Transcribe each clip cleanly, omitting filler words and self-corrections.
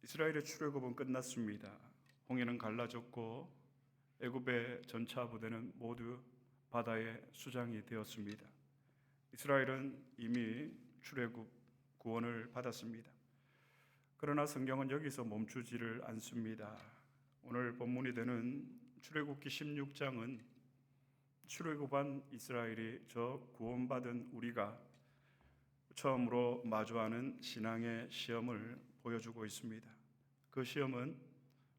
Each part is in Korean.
이스라엘의 출애굽은 끝났습니다. 홍해는 갈라졌고 애굽의 전차 부대는 모두 바다의 수장이 되었습니다. 이스라엘은 이미 출애굽 구원을 받았습니다. 그러나 성경은 여기서 멈추지를 않습니다. 오늘 본문이 되는 출애굽기 16장은 출애굽한 이스라엘이 저 구원받은 우리가 처음으로 마주하는 신앙의 시험을 보여주고 있습니다. 그 시험은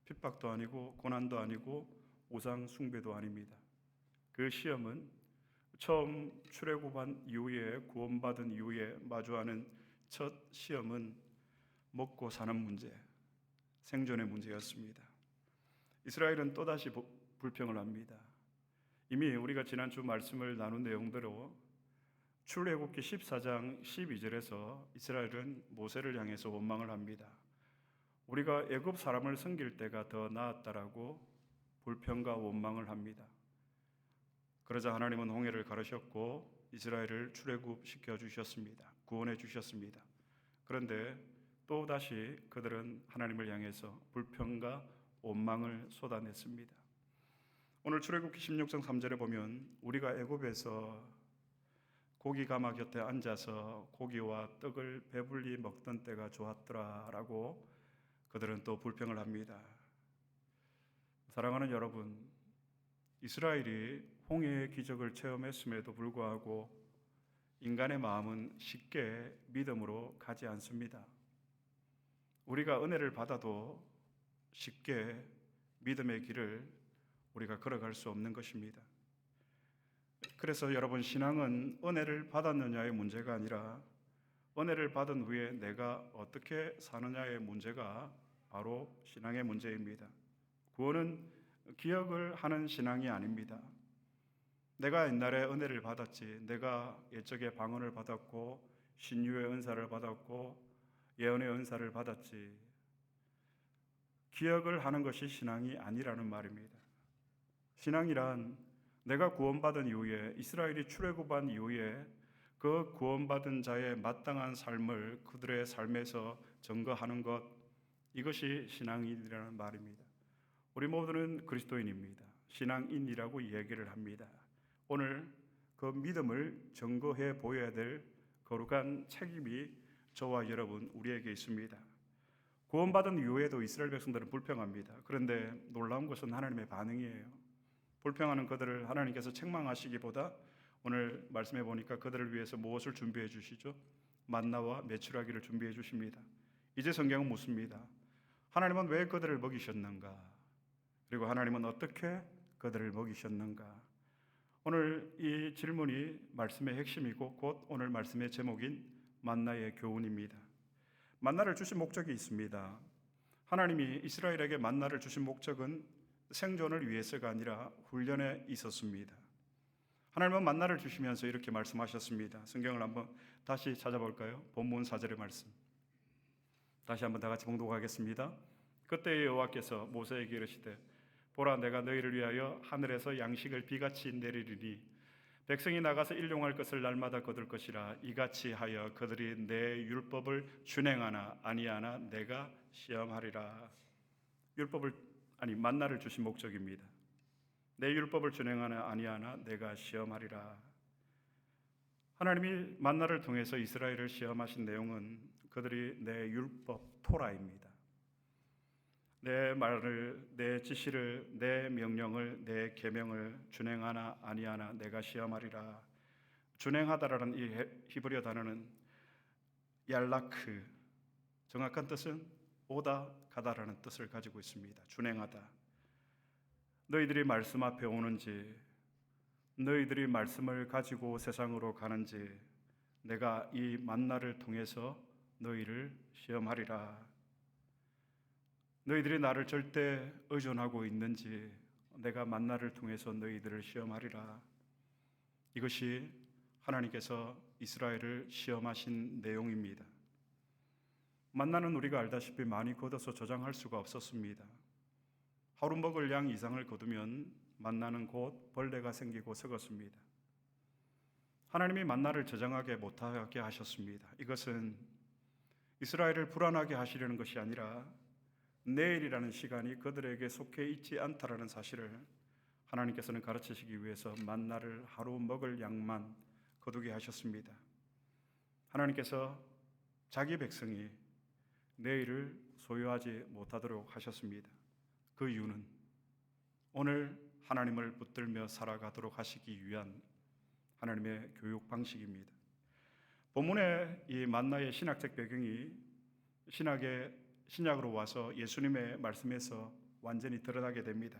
핍박도 아니고 고난도 아니고 우상 숭배도 아닙니다. 그 시험은 처음 출애굽한 이후에 구원받은 이후에 마주하는 첫 시험은 먹고 사는 문제, 생존의 문제였습니다. 이스라엘은 또다시 불평을 합니다. 이미 우리가 지난주 말씀을 나눈 내용대로 출애굽기 14장 12절에서 이스라엘은 모세를 향해서 원망을 합니다. 우리가 애굽 사람을 섬길 때가 더 나았다라고 불평과 원망을 합니다. 그러자 하나님은 홍해를 가르셨고 이스라엘을 출애굽시켜 주셨습니다. 구원해 주셨습니다. 그런데 또다시 그들은 하나님을 향해서 불평과 원망을 쏟아냈습니다. 오늘 출애굽기 16장 3절에 보면 우리가 애굽에서 고기 가마 곁에 앉아서 고기와 떡을 배불리 먹던 때가 좋았더라라고 그들은 또 불평을 합니다. 사랑하는 여러분, 이스라엘이 홍해의 기적을 체험했음에도 불구하고 인간의 마음은 쉽게 믿음으로 가지 않습니다. 우리가 은혜를 받아도 쉽게 믿음의 길을 우리가 걸어갈 수 없는 것입니다. 그래서 여러분, 신앙은 은혜를 받았느냐의 문제가 아니라 은혜를 받은 후에 내가 어떻게 사느냐의 문제가 바로 신앙의 문제입니다. 구원은 기억을 하는 신앙이 아닙니다. 내가 옛날에 은혜를 받았지, 내가 옛적에 방언을 받았고 신유의 은사를 받았고 예언의 은사를 받았지, 기억을 하는 것이 신앙이 아니라는 말입니다. 신앙이란 내가 구원받은 이후에 이스라엘이 출애굽한 이후에 그 구원받은 자의 마땅한 삶을 그들의 삶에서 증거하는 것, 이것이 신앙인이라는 말입니다. 우리 모두는 그리스도인입니다. 신앙인이라고 얘기를 합니다. 오늘 그 믿음을 증거해 보여야 될 거룩한 책임이 저와 여러분 우리에게 있습니다. 구원받은 이후에도 이스라엘 백성들은 불평합니다. 그런데 놀라운 것은 하나님의 반응이에요. 불평하는 그들을 하나님께서 책망하시기보다 오늘 말씀해 보니까 그들을 위해서 무엇을 준비해 주시죠? 만나와 메추라기를 준비해 주십니다. 이제 성경은 묻습니다. 하나님은 왜 그들을 먹이셨는가? 그리고 하나님은 어떻게 그들을 먹이셨는가? 오늘 이 질문이 말씀의 핵심이고 곧 오늘 말씀의 제목인 만나의 교훈입니다. 만나를 주신 목적이 있습니다. 하나님이 이스라엘에게 만나를 주신 목적은 생존을 위해서가 아니라 훈련에 있었습니다. 하나님은 만나를 주시면서 이렇게 말씀하셨습니다. 성경을 한번 다시 찾아볼까요? 본문 4절의 말씀 다시 한번 다 같이 봉독하겠습니다. 그때 여호와께서 모세에게 이르시되 보라, 내가 너희를 위하여 하늘에서 양식을 비같이 내리리니 백성이 나가서 일용할 것을 날마다 거둘 것이라. 이같이 하여 그들이 내 율법을 준행하나 아니하나 내가 시험하리라. 만나를 주신 목적입니다. 내 율법을 준행하나 아니하나 내가 시험하리라. 하나님이 만나를 통해서 이스라엘을 시험하신 내용은 그들이 내 율법 토라입니다. 내 말을, 내 지시를, 내 명령을, 내 계명을 준행하나 아니하나 내가 시험하리라. 준행하다라는 이 히브리어 단어는 얄라크, 정확한 뜻은 오다 가다라는 뜻을 가지고 있습니다. 준행하다. 너희들이 말씀 앞에 오는지, 너희들이 말씀을 가지고 세상으로 가는지 내가 이 만나를 통해서 너희를 시험하리라. 너희들이 나를 절대 의존하고 있는지 내가 만나를 통해서 너희들을 시험하리라. 이것이 하나님께서 이스라엘을 시험하신 내용입니다. 만나는 우리가 알다시피 많이 걷어서 저장할 수가 없었습니다. 하루 먹을 양 이상을 거두면 만나는 곧 벌레가 생기고 썩었습니다. 하나님이 만나를 저장하게 못하게 하셨습니다. 이것은 이스라엘을 불안하게 하시려는 것이 아니라 내일이라는 시간이 그들에게 속해 있지 않다라는 사실을 하나님께서는 가르치시기 위해서 만나를 하루 먹을 양만 거두게 하셨습니다. 하나님께서 자기 백성이 내일을 소유하지 못하도록 하셨습니다. 그 이유는 오늘 하나님을 붙들며 살아가도록 하시기 위한 하나님의 교육 방식입니다. 본문의 이 만나의 신학적 배경이 신약으로 와서 예수님의 말씀에서 완전히 드러나게 됩니다.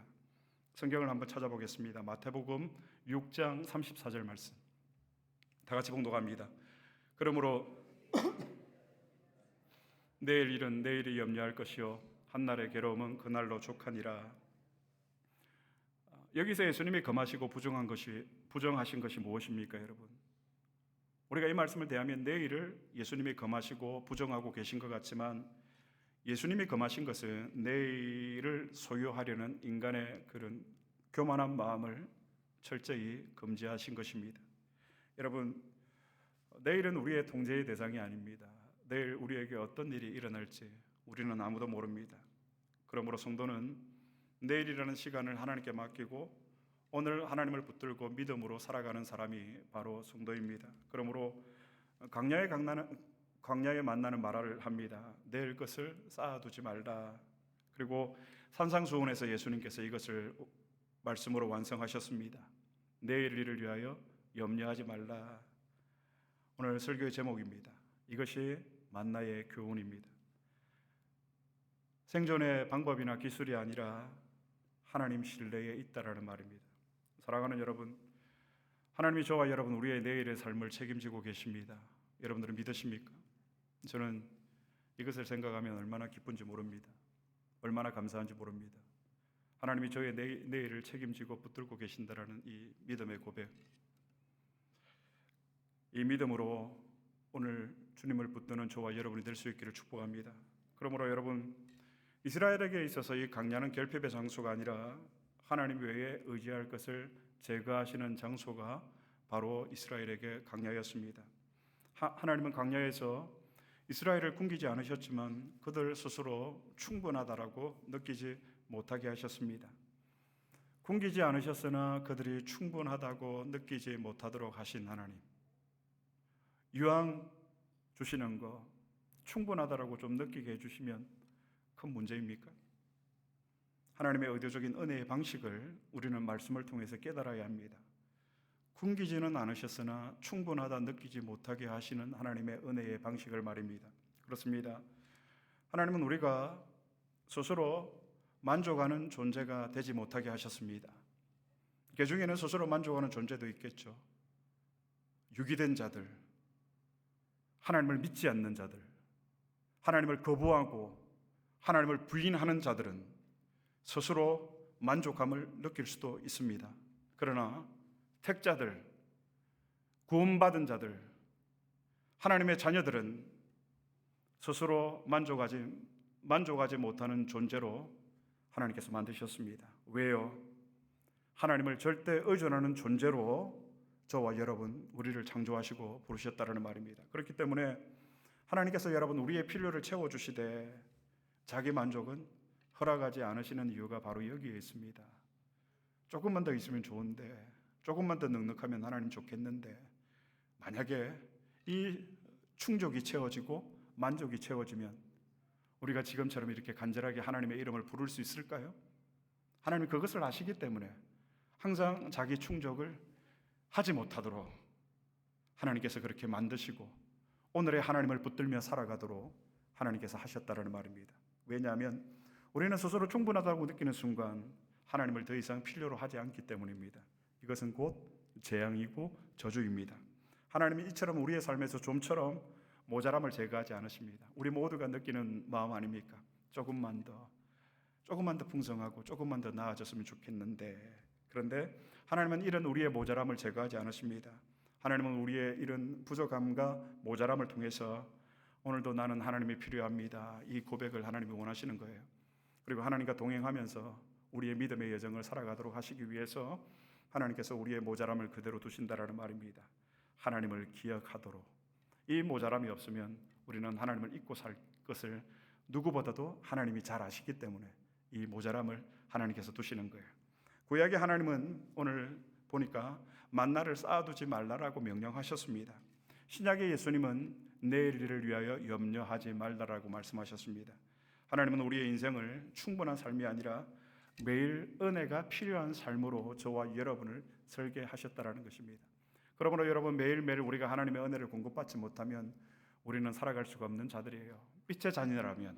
성경을 한번 찾아보겠습니다. 마태복음 6장 34절 말씀. 다 같이 봉독합니다. 그러므로 내일 일은 내일이 염려할 것이요 한날의 괴로움은 그날로 족하니라. 여기서 예수님이 금하시고 부정하신 것이 무엇입니까, 여러분? 우리가 이 말씀을 대하면 내일을 예수님이 금하시고 부정하고 계신 것 같지만 예수님이 금하신 것은 내일을 소유하려는 인간의 그런 교만한 마음을 철저히 금지하신 것입니다. 여러분, 내일은 우리의 통제의 대상이 아닙니다. 내일 우리에게 어떤 일이 일어날지 우리는 아무도 모릅니다. 그러므로 성도는 내일이라는 시간을 하나님께 맡기고 오늘 하나님을 붙들고 믿음으로 살아가는 사람이 바로 성도입니다. 그러므로 광야에 만나는 말을 합니다. 내일 것을 쌓아두지 말라. 그리고 산상수훈에서 예수님께서 이것을 말씀으로 완성하셨습니다. 내일 일을 위하여 염려하지 말라. 오늘 설교의 제목입니다. 이것이 만나의 교훈입니다. 생존의 방법이나 기술이 아니라 하나님 신뢰에 있다라는 말입니다. 사랑하는 여러분, 하나님이 저와 여러분 우리의 내일의 삶을 책임지고 계십니다. 여러분들은 믿으십니까? 저는 이것을 생각하면 얼마나 기쁜지 모릅니다. 얼마나 감사한지 모릅니다. 하나님이 저의 내일을 책임지고 붙들고 계신다라는 이 믿음의 고백, 이 믿음으로 오늘 주님을 붙드는 저와 여러분이 될 수 있기를 축복합니다. 그러므로 여러분, 이스라엘에게 있어서 이 광야는 결핍의 장소가 아니라 하나님 외에 의지할 것을 제거하시는 장소가 바로 이스라엘에게 광야였습니다. 하나님은 광야에서 이스라엘을 굶기지 않으셨지만 그들 스스로 충분하다라고 느끼지 못하게 하셨습니다. 굶기지 않으셨으나 그들이 충분하다고 느끼지 못하도록 하신 하나님, 유황 주시는 거 충분하다라고 좀 느끼게 해주시면 큰 문제입니까? 하나님의 의도적인 은혜의 방식을 우리는 말씀을 통해서 깨달아야 합니다. 굶기지는 않으셨으나 충분하다 느끼지 못하게 하시는 하나님의 은혜의 방식을 말입니다. 그렇습니다. 하나님은 우리가 스스로 만족하는 존재가 되지 못하게 하셨습니다. 그 중에는 스스로 만족하는 존재도 있겠죠. 유기된 자들, 하나님을 믿지 않는 자들, 하나님을 거부하고 하나님을 부인하는 자들은 스스로 만족감을 느낄 수도 있습니다. 그러나 택자들, 구원받은 자들, 하나님의 자녀들은 스스로 만족하지 못하는 존재로 하나님께서 만드셨습니다. 왜요? 하나님을 절대 의존하는 존재로 저와 여러분 우리를 창조하시고 부르셨다는 말입니다. 그렇기 때문에 하나님께서 여러분 우리의 필요를 채워주시되 자기 만족은 허락하지 않으시는 이유가 바로 여기에 있습니다. 조금만 더 있으면 좋은데, 조금만 더 넉넉하면 하나님 좋겠는데, 만약에 이 충족이 채워지고 만족이 채워지면 우리가 지금처럼 이렇게 간절하게 하나님의 이름을 부를 수 있을까요? 하나님이 그것을 아시기 때문에 항상 자기 충족을 하지 못하도록 하나님께서 그렇게 만드시고 오늘의 하나님을 붙들며 살아가도록 하나님께서 하셨다는 말입니다. 왜냐하면 우리는 스스로 충분하다고 느끼는 순간 하나님을 더 이상 필요로 하지 않기 때문입니다. 이것은 곧 재앙이고 저주입니다. 하나님이 이처럼 우리의 삶에서 좀처럼 모자람을 제거하지 않으십니다. 우리 모두가 느끼는 마음 아닙니까? 조금만 더 풍성하고 조금만 더 나아졌으면 좋겠는데, 그런데 하나님은 이런 우리의 모자람을 제거하지 않으십니다. 하나님은 우리의 이런 부족함과 모자람을 통해서 오늘도 나는 하나님이 필요합니다, 이 고백을 하나님이 원하시는 거예요. 그리고 하나님과 동행하면서 우리의 믿음의 여정을 살아가도록 하시기 위해서 하나님께서 우리의 모자람을 그대로 두신다라는 말입니다. 하나님을 기억하도록. 이 모자람이 없으면 우리는 하나님을 잊고 살 것을 누구보다도 하나님이 잘 아시기 때문에 이 모자람을 하나님께서 두시는 거예요. 구약의 하나님은 오늘 보니까 만나를 쌓아두지 말라라고 명령하셨습니다. 신약의 예수님은 내일 일을 위하여 염려하지 말라라고 말씀하셨습니다. 하나님은 우리의 인생을 충분한 삶이 아니라 매일 은혜가 필요한 삶으로 저와 여러분을 설계하셨다라는 것입니다. 그러므로 여러분, 매일매일 우리가 하나님의 은혜를 공급받지 못하면 우리는 살아갈 수가 없는 자들이에요. 빛의 자녀라면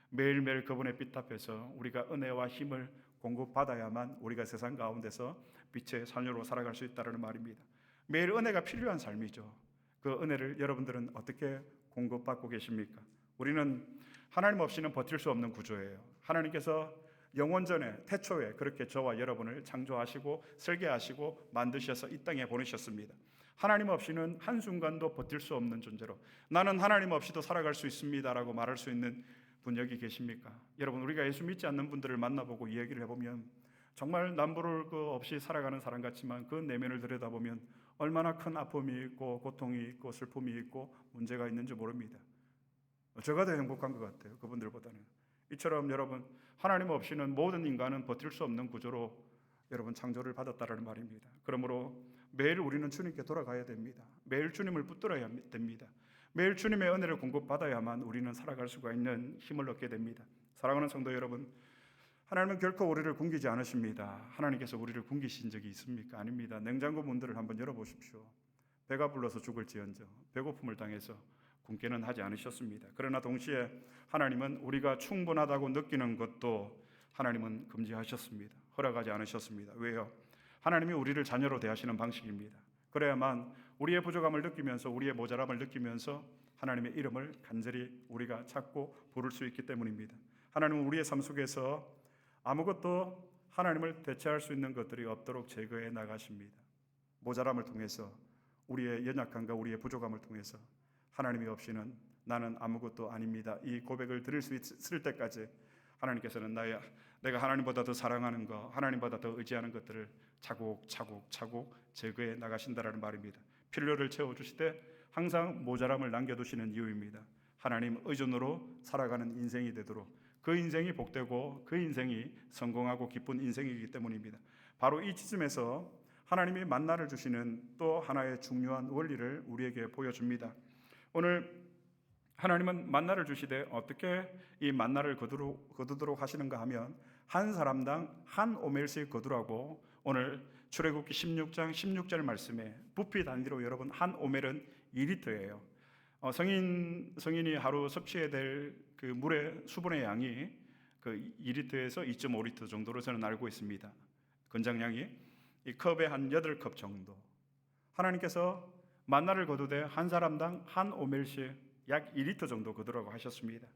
매일매일 그분의 빛 앞에서 우리가 은혜와 힘을 공급받아야만 우리가 세상 가운데서 빛의 자녀로 살아갈 수 있다는 말입니다. 매일 은혜가 필요한 삶이죠. 그 은혜를 여러분들은 어떻게 공급받고 계십니까? 우리는 하나님 없이는 버틸 수 없는 구조예요. 하나님께서 영원전에 태초에 그렇게 저와 여러분을 창조하시고 설계하시고 만드셔서 이 땅에 보내셨습니다. 하나님 없이는 한순간도 버틸 수 없는 존재로, 나는 하나님 없이도 살아갈 수 있습니다라고 말할 수 있는 분 여기 계십니까? 여러분, 우리가 예수 믿지 않는 분들을 만나보고 이야기를 해보면 정말 남부를 없이 살아가는 사람 같지만 그 내면을 들여다보면 얼마나 큰 아픔이 있고 고통이 있고 슬픔이 있고 문제가 있는지 모릅니다. 제가 더 행복한 것 같아요, 그분들보다는. 이처럼 여러분, 하나님 없이는 모든 인간은 버틸 수 없는 구조로 여러분 창조를 받았다는 말입니다. 그러므로 매일 우리는 주님께 돌아가야 됩니다. 매일 주님을 붙들어야 됩니다. 매일 주님의 은혜를 공급받아야만 우리는 살아갈 수가 있는 힘을 얻게 됩니다. 사랑하는 성도 여러분, 하나님은 결코 우리를 굶기지 않으십니다. 하나님께서 우리를 굶기신 적이 있습니까? 아닙니다. 냉장고 문들을 한번 열어보십시오. 배가 불러서 죽을지언정 배고픔을 당해서 굶게는 하지 않으셨습니다. 그러나 동시에 하나님은 우리가 충분하다고 느끼는 것도 하나님은 금지하셨습니다. 허락하지 않으셨습니다. 왜요? 하나님이 우리를 자녀로 대하시는 방식입니다. 그래야만 우리의 부족함을 느끼면서 우리의 모자람을 느끼면서 하나님의 이름을 간절히 우리가 찾고 부를 수 있기 때문입니다. 하나님은 우리의 삶 속에서 아무것도 하나님을 대체할 수 있는 것들이 없도록 제거해 나가십니다. 모자람을 통해서, 우리의 연약함과 우리의 부족함을 통해서 하나님이 없이는 나는 아무것도 아닙니다, 이 고백을 드릴 수 있을 때까지 하나님께서는 내가 하나님보다 더 사랑하는 것, 하나님보다 더 의지하는 것들을 차곡차곡 제거해 나가신다라는 말입니다. 필요를 채워주시되 항상 모자람을 남겨두시는 이유입니다. 하나님 의존으로 살아가는 인생이 되도록, 그 인생이 복되고 그 인생이 성공하고 기쁜 인생이기 때문입니다. 바로 이 지점에서 하나님이 만나를 주시는 또 하나의 중요한 원리를 우리에게 보여줍니다. 오늘 하나님은 만나를 주시되 어떻게 이 만나를 거두도록 하시는가 하면 한 사람당 한 오멜씩 거두라고 오늘 출애굽기 16장 16절 말씀에 부피 단위로 여러분 한 오멜은 2리터예요. 성인이 하루 섭취해야 될 그 물의 수분의 양이 그 2리터에서 2.5리터 정도로 저는 알고 있습니다. 권장량이 이 컵에 한 8컵 정도. 하나님께서 만나를 거두되 한 사람당 한 오멜씩 약 2리터 정도 거두라고 하셨습니다.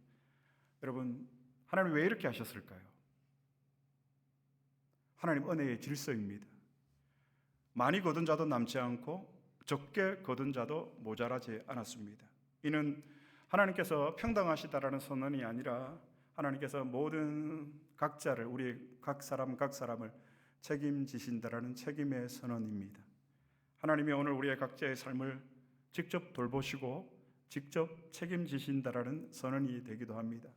여러분, 하나님 왜 이렇게 하셨을까요? 하나님 은혜의 질서입니다. 많이 거둔 자도 남지 않고 적게 거둔 자도 모자라지 않았습니다. 이는 하나님께서 평등하시다라는 선언이 아니라 하나님께서 모든 각자를, 우리 각 사람을 책임지신다라는 책임의 선언입니다. 하나님이 오늘 우리의 각자의 삶을 직접 돌보시고 직접 책임지신다라는 선언이 되기도 합니다.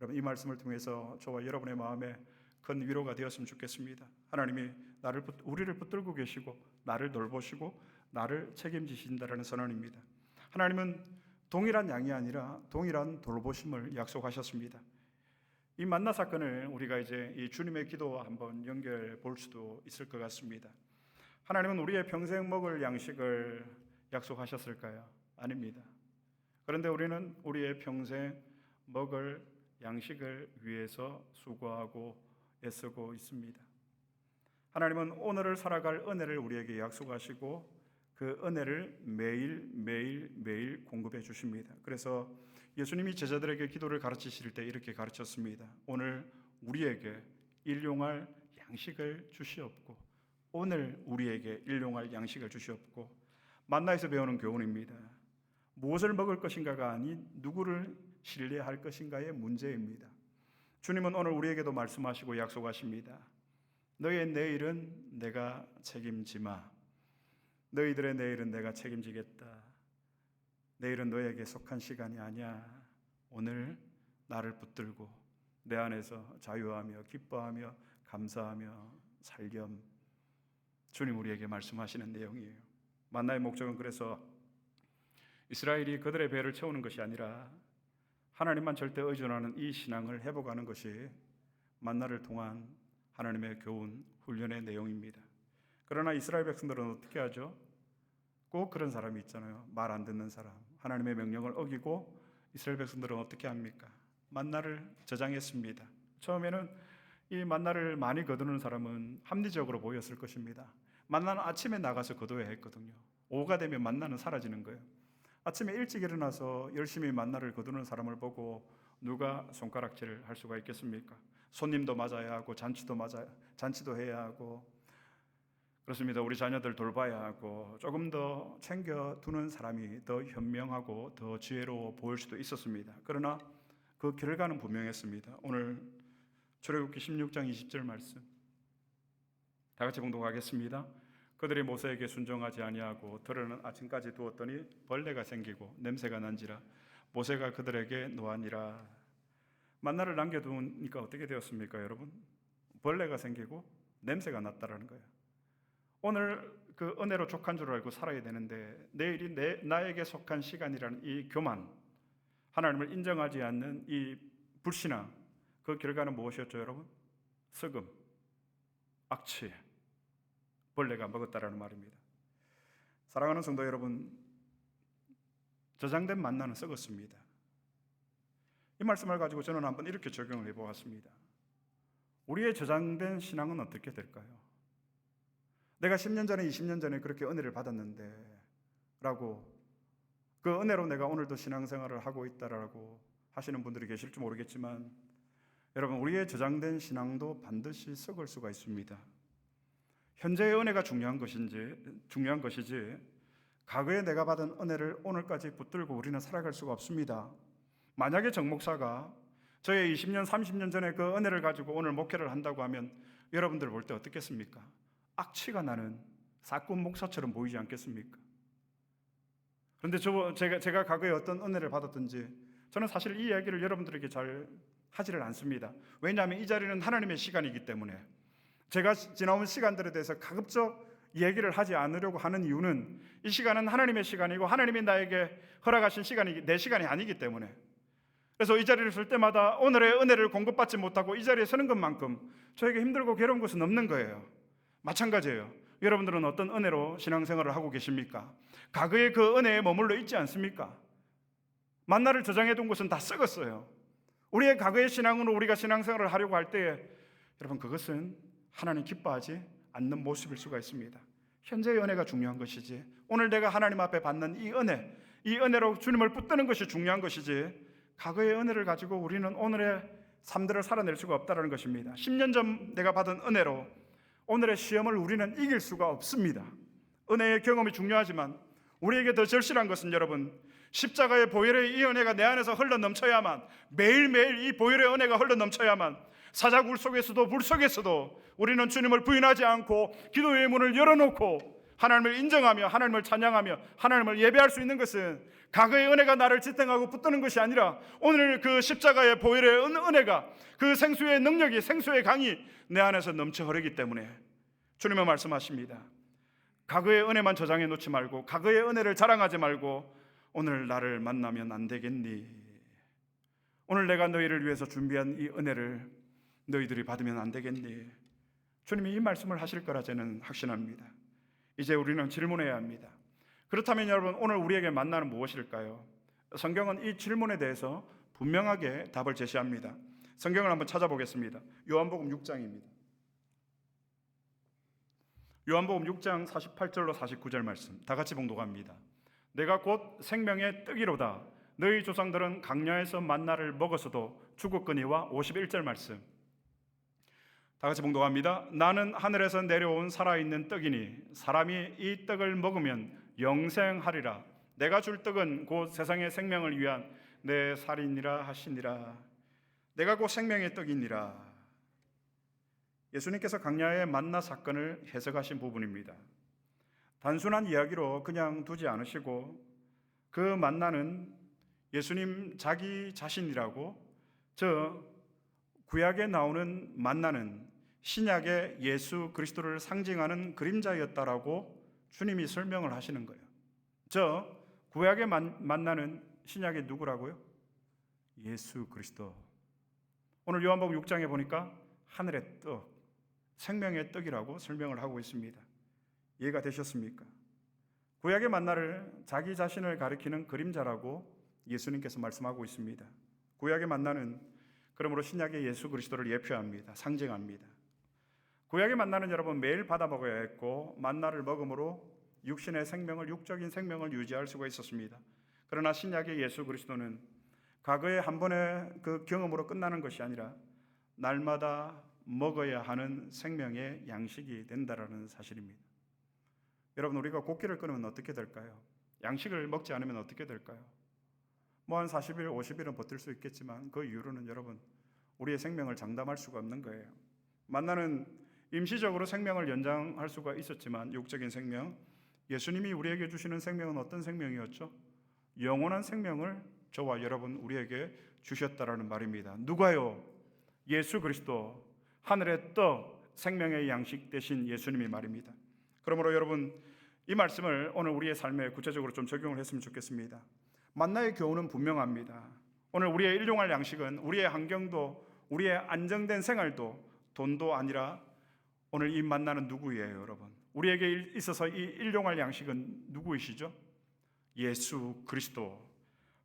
여러분, 이 말씀을 통해서 저와 여러분의 마음에 큰 위로가 되었으면 좋겠습니다. 하나님이 우리를 붙들고 계시고 나를 돌보시고 나를 책임지신다라는 선언입니다. 하나님은 동일한 양이 아니라 동일한 돌보심을 약속하셨습니다. 이 만나 사건을 우리가 이제 이 주님의 기도와 한번 연결해 볼 수도 있을 것 같습니다. 하나님은 우리의 평생 먹을 양식을 약속하셨을까요? 아닙니다. 그런데 우리는 우리의 평생 먹을 양식을 위해서 수고하고 애쓰고 있습니다. 하나님은 오늘을 살아갈 은혜를 우리에게 약속하시고 그 은혜를 매일 공급해 주십니다. 그래서 예수님이 제자들에게 기도를 가르치실 때 이렇게 가르쳤습니다. 오늘 우리에게 일용할 양식을 주시옵고, 오늘 우리에게 일용할 양식을 주시옵고. 만나에서 배우는 교훈입니다. 무엇을 먹을 것인가가 아닌 누구를 신뢰할 것인가의 문제입니다. 주님은 오늘 우리에게도 말씀하시고 약속하십니다. 너의 내일은 내가 책임지마. 너희들의 내일은 내가 책임지겠다. 내일은 너에게 속한 시간이 아니야. 오늘 나를 붙들고 내 안에서 자유하며 기뻐하며 감사하며 살렴. 주님 우리에게 말씀하시는 내용이에요. 만나의 목적은 그래서 이스라엘이 그들의 배를 채우는 것이 아니라 하나님만 절대 의존하는 이 신앙을 회복하는 것이 만나를 통한 하나님의 교훈, 훈련의 내용입니다. 그러나 이스라엘 백성들은 어떻게 하죠? 꼭 그런 사람이 있잖아요. 말 안 듣는 사람. 하나님의 명령을 어기고 이스라엘 백성들은 어떻게 합니까? 만나를 저장했습니다. 처음에는 이 만나를 많이 거두는 사람은 합리적으로 보였을 것입니다. 만나는 아침에 나가서 거둬야 했거든요. 오후가 되면 만나는 사라지는 거예요. 아침에 일찍 일어나서 열심히 만나를 거두는 사람을 보고 누가 손가락질을 할 수가 있겠습니까? 손님도 맞아야 하고 잔치도 해야 하고 그렇습니다. 우리 자녀들 돌봐야 하고 조금 더 챙겨두는 사람이 더 현명하고 더 지혜로워 보일 수도 있었습니다. 그러나 그 결과는 분명했습니다. 오늘 출애굽기 16장 20절 말씀 다 같이 봉독하겠습니다. 그들이 모세에게 순종하지 아니하고 들에는 아침까지 두었더니 벌레가 생기고 냄새가 난지라 모세가 그들에게 노하니라. 만나를 남겨두니까 어떻게 되었습니까, 여러분? 벌레가 생기고 냄새가 났다라는 거예요. 오늘 그 은혜로 족한 줄 알고 살아야 되는데 내일이 나에게 속한 시간이라는 이 교만, 하나님을 인정하지 않는 이 불신앙, 그 결과는 무엇이었죠, 여러분? 썩음, 악취, 벌레가 먹었다라는 말입니다. 사랑하는 성도 여러분, 저장된 만나는 썩었습니다. 이 말씀을 가지고 저는 한번 이렇게 적용을 해보았습니다. 우리의 저장된 신앙은 어떻게 될까요? 내가 10년 전에 20년 전에 그렇게 은혜를 받았는데 라고 그 은혜로 내가 오늘도 신앙생활을 하고 있다라고 하시는 분들이 계실지 모르겠지만 여러분, 우리의 저장된 신앙도 반드시 썩을 수가 있습니다. 현재의 은혜가 중요한 것이지 과거에 내가 받은 은혜를 오늘까지 붙들고 우리는 살아갈 수가 없습니다. 만약에 정 목사가 저의 20년, 30년 전에 그 은혜를 가지고 오늘 목회를 한다고 하면 여러분들 볼 때 어떻겠습니까? 악취가 나는 사꾼 목사처럼 보이지 않겠습니까? 그런데 제가 과거에 어떤 은혜를 받았든지 저는 사실 이 이야기를 여러분들에게 잘 하지를 않습니다. 왜냐하면 이 자리는 하나님의 시간이기 때문에 제가 지나온 시간들에 대해서 가급적 얘기를 하지 않으려고 하는 이유는 이 시간은 하나님의 시간이고 하나님이 나에게 허락하신 시간이 내 시간이 아니기 때문에, 그래서 이 자리를 쓸 때마다 오늘의 은혜를 공급받지 못하고 이 자리에 서는 것만큼 저에게 힘들고 괴로운 것은 없는 거예요. 마찬가지예요. 여러분들은 어떤 은혜로 신앙생활을 하고 계십니까? 과거의 그 은혜에 머물러 있지 않습니까? 만나를 저장해둔 것은 다 썩었어요. 우리의 과거의 신앙으로 우리가 신앙생활을 하려고 할 때에 여러분, 그것은 하나님 기뻐하지 않는 모습일 수가 있습니다. 현재의 은혜가 중요한 것이지 오늘 내가 하나님 앞에 받는 이 은혜로 주님을 붙드는 것이 중요한 것이지 과거의 은혜를 가지고 우리는 오늘의 삶들을 살아낼 수가 없다는 것입니다. 10년 전 내가 받은 은혜로 오늘의 시험을 우리는 이길 수가 없습니다. 은혜의 경험이 중요하지만 우리에게 더 절실한 것은 여러분, 십자가의 보혈의 이 은혜가 내 안에서 흘러넘쳐야만, 매일매일 이 보혈의 은혜가 흘러넘쳐야만 사자굴 속에서도 불 속에서도 우리는 주님을 부인하지 않고 기도의 문을 열어놓고 하나님을 인정하며 하나님을 찬양하며 하나님을 예배할 수 있는 것은 과거의 은혜가 나를 지탱하고 붙드는 것이 아니라 오늘 그 십자가의 보혈의 은혜가, 그 생수의 능력이, 생수의 강이 내 안에서 넘쳐 흐르기 때문에 주님은 말씀하십니다. 과거의 은혜만 저장해 놓지 말고 과거의 은혜를 자랑하지 말고 오늘 나를 만나면 안 되겠니? 오늘 내가 너희를 위해서 준비한 이 은혜를 너희들이 받으면 안 되겠니? 주님이 이 말씀을 하실 거라 저는 확신합니다. 이제 우리는 질문해야 합니다. 그렇다면 여러분, 오늘 우리에게 만나는 무엇일까요? 성경은 이 질문에 대해서 분명하게 답을 제시합니다. 성경을 한번 찾아보겠습니다. 요한복음 6장입니다. 요한복음 6장 48절로 49절 말씀 다 같이 봉독합니다. 내가 곧 생명의 떡이로다. 너희 조상들은 광야에서 만나를 먹었어도 죽었거니와 51절 말씀 다 같이 봉독합니다. 나는 하늘에서 내려온 살아있는 떡이니 사람이 이 떡을 먹으면 영생하리라. 내가 줄 떡은 곧 세상의 생명을 위한 내 살이니라 하시니라. 내가 곧 생명의 떡이니라. 예수님께서 광야의 만나 사건을 해석하신 부분입니다. 단순한 이야기로 그냥 두지 않으시고 그 만나는 예수님 자기 자신이라고 저 구약에 나오는 만나는 신약의 예수 그리스도를 상징하는 그림자였다라고 주님이 설명을 하시는 거예요. 저 구약의 만나는 신약의 누구라고요? 예수 그리스도. 오늘 요한복음 6장에 보니까 하늘의 떡, 생명의 떡이라고 설명을 하고 있습니다. 이해가 되셨습니까? 구약의 만나를 자기 자신을 가리키는 그림자라고 예수님께서 말씀하고 있습니다. 구약의 만나는 그러므로 신약의 예수 그리스도를 예표합니다. 상징합니다. 구약의 만나는 여러분 매일 받아 먹어야 했고, 만나를 먹음으로 육신의 생명을, 육적인 생명을 유지할 수가 있었습니다. 그러나 신약의 예수 그리스도는 과거의 한 번의 그 경험으로 끝나는 것이 아니라 날마다 먹어야 하는 생명의 양식이 된다라는 사실입니다. 여러분, 우리가 곡기를 끊으면 어떻게 될까요? 양식을 먹지 않으면 어떻게 될까요? 뭐 한 40일, 50일은 버틸 수 있겠지만 그 이후로는 여러분 우리의 생명을 장담할 수가 없는 거예요. 만나는 임시적으로 생명을 연장할 수가 있었지만 육적인 생명, 예수님이 우리에게 주시는 생명은 어떤 생명이었죠? 영원한 생명을 저와 여러분 우리에게 주셨다라는 말입니다. 누가요? 예수 그리스도, 하늘의 떡, 생명의 양식 되신 예수님이 말입니다. 그러므로 여러분 이 말씀을 오늘 우리의 삶에 구체적으로 좀 적용을 했으면 좋겠습니다. 만나의 교훈은 분명합니다. 오늘 우리의 일용할 양식은 우리의 환경도, 우리의 안정된 생활도, 돈도 아니라 오늘 이 만나는 누구예요, 여러분? 우리에게 있어서 이 일용할 양식은 누구이시죠? 예수 그리스도.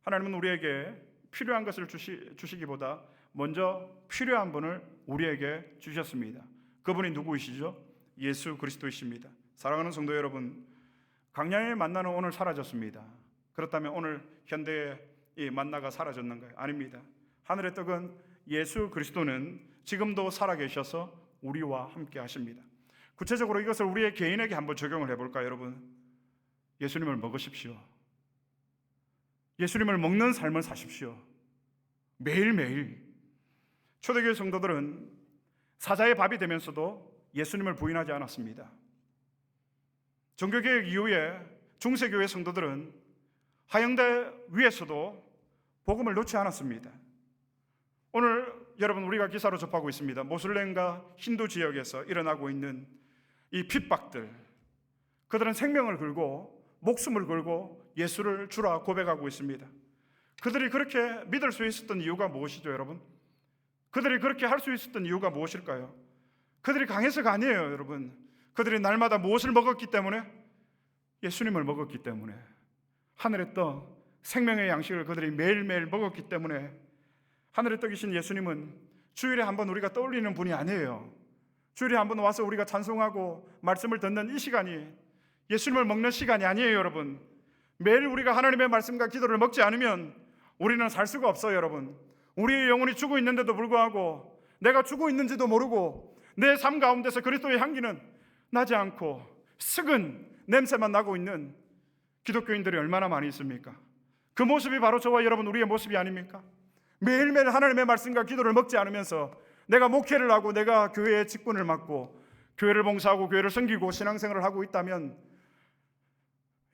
하나님은 우리에게 필요한 것을 주시기보다 먼저 필요한 분을 우리에게 주셨습니다. 그분이 누구이시죠? 예수 그리스도이십니다. 사랑하는 성도 여러분, 광야의 만나는 오늘 사라졌습니다. 그렇다면 오늘 현대의 이 만나가 사라졌는가요? 아닙니다. 하늘의 떡은 예수 그리스도는 지금도 살아계셔서 우리와 함께 하십니다. 구체적으로 이것을 우리의 개인에게 한번 적용을 해볼까요, 여러분? 예수님을 먹으십시오. 예수님을 먹는 삶을 사십시오. 매일매일. 초대교회 성도들은 사자의 밥이 되면서도 예수님을 부인하지 않았습니다. 종교개혁 이후에 중세교회 성도들은 하영대 위에서도 복음을 놓지 않았습니다. 오늘 여러분 우리가 기사로 접하고 있습니다. 모슬렘과 힌두 지역에서 일어나고 있는 이 핍박들, 그들은 생명을 걸고 목숨을 걸고 예수를 주라 고백하고 있습니다. 그들이 그렇게 믿을 수 있었던 이유가 무엇이죠, 여러분? 그들이 그렇게 할 수 있었던 이유가 무엇일까요? 그들이 강해서가 아니에요, 여러분. 그들이 날마다 무엇을 먹었기 때문에? 예수님을 먹었기 때문에. 하늘의 떡, 생명의 양식을 그들이 매일매일 먹었기 때문에. 하늘의 떡이신 예수님은 주일에 한번 우리가 떠올리는 분이 아니에요. 주일에 한번 와서 우리가 찬송하고 말씀을 듣는 이 시간이 예수님을 먹는 시간이 아니에요, 여러분. 매일 우리가 하나님의 말씀과 기도를 먹지 않으면 우리는 살 수가 없어요, 여러분. 우리의 영혼이 죽어 있는데도 불구하고, 내가 죽어 있는지도 모르고 내 삶 가운데서 그리스도의 향기는 나지 않고 썩은 냄새만 나고 있는 기독교인들이 얼마나 많이 있습니까? 그 모습이 바로 저와 여러분 우리의 모습이 아닙니까? 매일매일 하나님의 말씀과 기도를 먹지 않으면서 내가 목회를 하고 내가 교회의 직분을 맡고 교회를 봉사하고 교회를 섬기고 신앙생활을 하고 있다면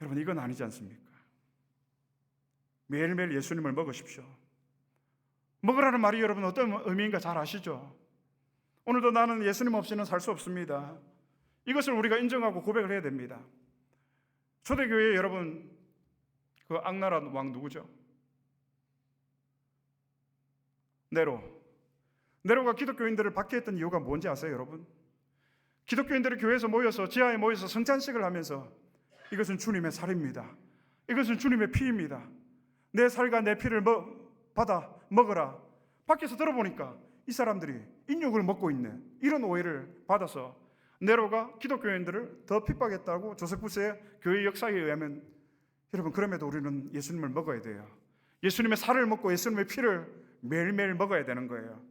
여러분 이건 아니지 않습니까? 매일매일 예수님을 먹으십시오. 먹으라는 말이 여러분 어떤 의미인가 잘 아시죠? 오늘도 나는 예수님 없이는 살 수 없습니다. 이것을 우리가 인정하고 고백을 해야 됩니다. 초대교회 여러분 그 악나라 왕 누구죠? 네로가 기독교인들을 박해했던 이유가 뭔지 아세요, 여러분? 기독교인들이 교회에서 모여서 지하에 모여서 성찬식을 하면서 이것은 주님의 살입니다. 이것은 주님의 피입니다. 내 살과 내 피를 받아 먹어라. 밖에서 들어보니까 이 사람들이 인육을 먹고 있는 이런 오해를 받아서 네로가 기독교인들을 더 핍박했다고 조세푸스의 교회 역사에 의하면 여러분 그럼에도 우리는 예수님을 먹어야 돼요. 예수님의 살을 먹고 예수님의 피를 매일매일 먹어야 되는 거예요.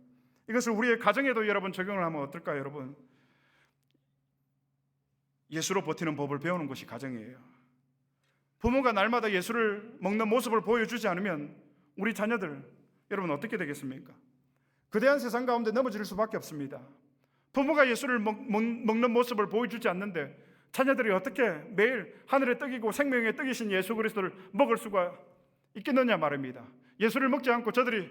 이것을 우리의 가정에도 여러분 적용을 하면 어떨까요, 여러분? 예수로 버티는 법을 배우는 것이 가정이에요. 부모가 날마다 예수를 먹는 모습을 보여주지 않으면 우리 자녀들 여러분 어떻게 되겠습니까? 거대한 세상 가운데 넘어질 수밖에 없습니다. 부모가 예수를 먹는 모습을 보여주지 않는데 자녀들이 어떻게 매일 하늘의 떡이고 생명의 떡이신 예수 그리스도를 먹을 수가 있겠느냐 말입니다. 예수를 먹지 않고 저들이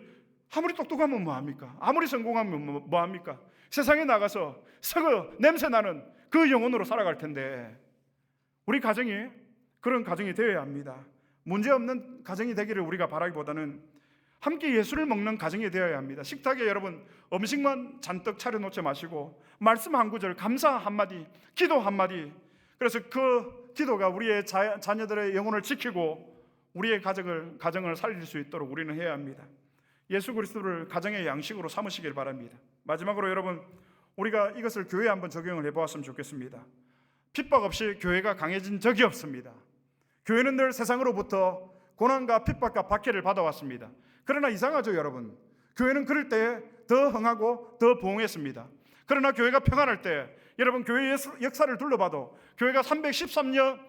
아무리 똑똑하면 뭐합니까? 아무리 성공하면 뭐합니까? 세상에 나가서 썩어 냄새나는 그 영혼으로 살아갈 텐데, 우리 가정이 그런 가정이 되어야 합니다. 문제없는 가정이 되기를 우리가 바라기보다는 함께 예수를 먹는 가정이 되어야 합니다. 식탁에 여러분 음식만 잔뜩 차려놓지 마시고 말씀 한 구절, 감사 한마디, 기도 한마디, 그래서 그 기도가 우리의 자녀들의 영혼을 지키고 우리의 가정을 살릴 수 있도록 우리는 해야 합니다. 예수 그리스도를 가정의 양식으로 삼으시길 바랍니다. 마지막으로 여러분, 우리가 이것을 교회에 한번 적용을 해보았으면 좋겠습니다. 핍박 없이 교회가 강해진 적이 없습니다. 교회는 늘 세상으로부터 고난과 핍박과 박해를 받아왔습니다. 그러나 이상하죠 여러분, 교회는 그럴 때 더 흥하고 더 부흥했습니다. 그러나 교회가 평안할 때, 여러분 교회의 역사를 둘러봐도 교회가 313년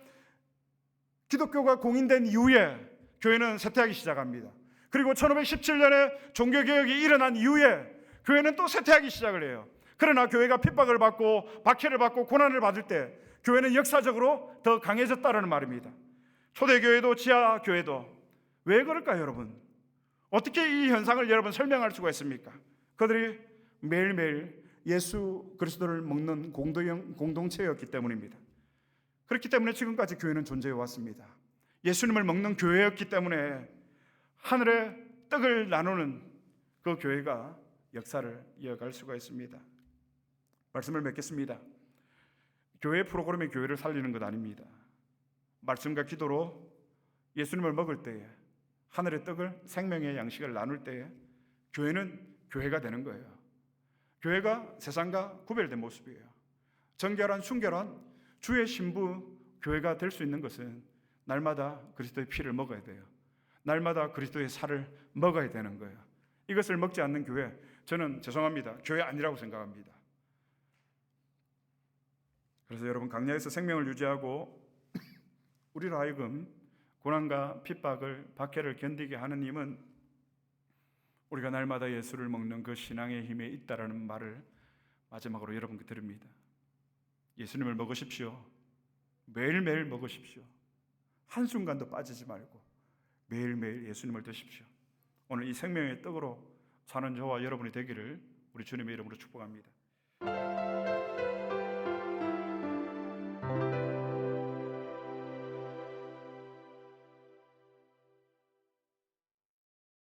기독교가 공인된 이후에 교회는 쇠퇴하기 시작합니다. 그리고 1517년에 종교개혁이 일어난 이후에 교회는 또 쇠퇴하기 시작을 해요. 그러나 교회가 핍박을 받고 박해를 받고 고난을 받을 때 교회는 역사적으로 더 강해졌다는 말입니다. 초대교회도 지하교회도 왜 그럴까요 여러분? 어떻게 이 현상을 여러분 설명할 수가 있습니까? 그들이 매일매일 예수 그리스도를 먹는 공동체였기 때문입니다. 그렇기 때문에 지금까지 교회는 존재해 왔습니다. 예수님을 먹는 교회였기 때문에 하늘의 떡을 나누는 그 교회가 역사를 이어갈 수가 있습니다. 말씀을 맺겠습니다. 교회 프로그램이 교회를 살리는 것 아닙니다. 말씀과 기도로 예수님을 먹을 때에, 하늘의 떡을, 생명의 양식을 나눌 때에 교회는 교회가 되는 거예요. 교회가 세상과 구별된 모습이에요. 정결한 순결한 주의 신부 교회가 될 수 있는 것은 날마다 그리스도의 피를 먹어야 돼요. 날마다 그리스도의 살을 먹어야 되는 거예요. 이것을 먹지 않는 교회, 저는 죄송합니다, 교회 아니라고 생각합니다. 그래서 여러분, 강야에서 생명을 유지하고 우리로 하여금 고난과 핍박을, 박해를 견디게 하는 힘은 우리가 날마다 예수를 먹는 그 신앙의 힘에 있다라는 말을 마지막으로 여러분께 드립니다. 예수님을 먹으십시오. 매일매일 먹으십시오. 한순간도 빠지지 말고 매일매일 예수님을 드십시오. 오늘 이 생명의 떡으로 사는 저와 여러분이 되기를 우리 주님의 이름으로 축복합니다.